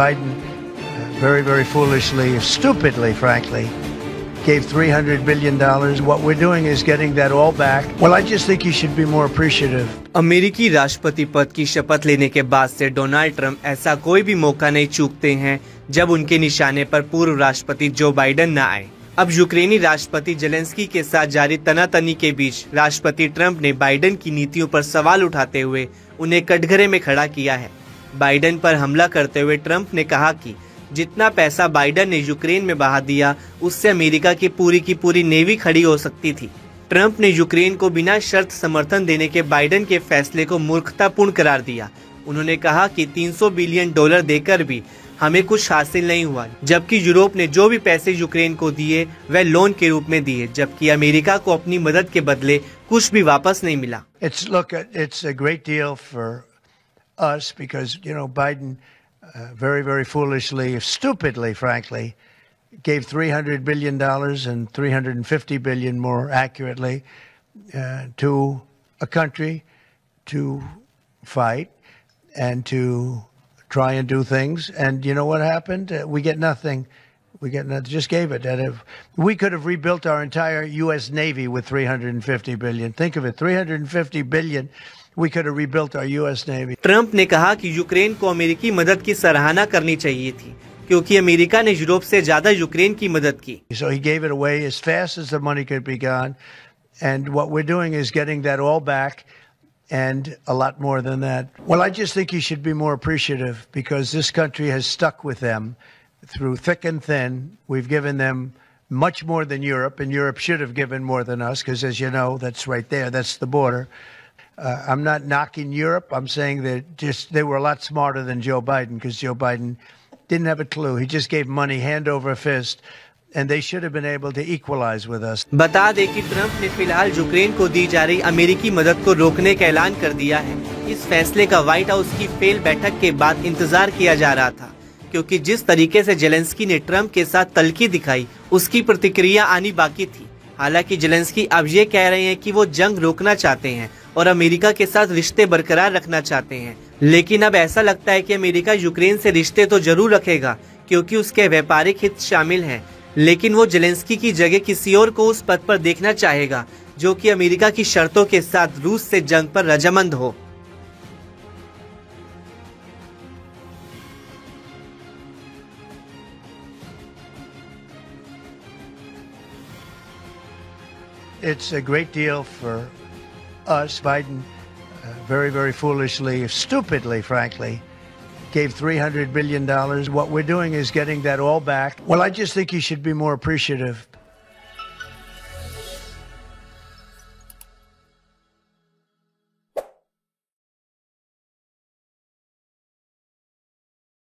Biden very, very foolishly, stupidly, frankly, gave $300 billion. What we're doing is getting that all back. Well, I just think you should be more appreciative. अमेरिकी राष्ट्रपति पद की शपथ लेने के बाद से डोनाल्ड ट्रंप ऐसा कोई भी मौका नहीं चूकते हैं जब उनके निशाने पर पूर्व राष्ट्रपति जो बाइडेन न आए। अब यूक्रेनी राष्ट्रपति जेलेंस्की के साथ जारी तनातनी के बीच राष्ट्रपति ट्रंप ने बाइडेन की नीतियों पर सवाल उठाते हुए उन्हें कटघरे में खड़ा किया है। बाइडेन पर हमला करते हुए ट्रंप ने कहा कि जितना पैसा बाइडेन ने यूक्रेन में बहा दिया उससे अमेरिका की पूरी नेवी खड़ी हो सकती थी। ट्रंप ने यूक्रेन को बिना शर्त समर्थन देने के बाइडेन के फैसले को मूर्खतापूर्ण करार दिया। उन्होंने कहा कि $300 बिलियन देकर भी हमें कुछ हासिल नहीं हुआ, जबकि यूरोप ने जो भी पैसे यूक्रेन को दिए वह लोन के रूप में दिए, जबकि अमेरिका को अपनी मदद के बदले कुछ भी वापस नहीं मिला। It's a great deal for us because, Biden very, very foolishly, stupidly, frankly, gave $300 billion and $350 billion more accurately to a country to fight and to try and do things. And you know what happened? We get nothing. Just gave it. We could have rebuilt our entire U.S. Navy with $350 billion. Think of it, $350 billion. We could have rebuilt our U.S. Navy. Trump ने कहा कि Ukraine को अमेरिकी मदद की सराहना करनी चाहिए थी, क्योंकि अमेरिका ने यूरोप से ज्यादा यूक्रेन की मदद की। So he gave it away as fast as the money could be gone, and what we're doing is getting that all back, and a lot more than that. Well, I just think you should be more appreciative because this country has stuck with them through thick and thin. We've given them much more than Europe, and Europe should have given more than us because, as you know, that's right there. That's the border. I'm not knocking Europe. I'm saying that they were a lot smarter than Joe Biden because Joe Biden didn't have a clue. He just gave money hand over fist, and they should have been able to equalize with us. बता दें कि Trump ने फिलहाल Ukraine को दी जा रही अमेरिकी मदद को रोकने का ऐलान कर दिया है। इस फैसले का व्हाइट हाउस की फेल बैठक के बाद इंतजार किया जा रहा था, क्योंकि जिस तरीके से जेलेंस्की ने ट्रंप के साथ तल्खी दिखाई उसकी प्रतिक्रिया आनी बाकी थी। हालांकि जेलेंस्की अब ये कह रहे हैं कि वो जंग रोकना चाहते हैं और अमेरिका के साथ रिश्ते बरकरार रखना चाहते हैं, लेकिन अब ऐसा लगता है कि अमेरिका यूक्रेन से रिश्ते तो जरूर रखेगा क्योंकि उसके व्यापारिक हित शामिल हैं, लेकिन वो जेलेंस्की की जगह किसी और को उस पद पर देखना चाहेगा जो कि अमेरिका की शर्तों के साथ रूस से जंग पर रजामंद हो। It's a great deal for us. Biden very, very foolishly, stupidly, frankly, gave $300 billion. What we're doing is getting that all back. Well, I just think you should be more appreciative.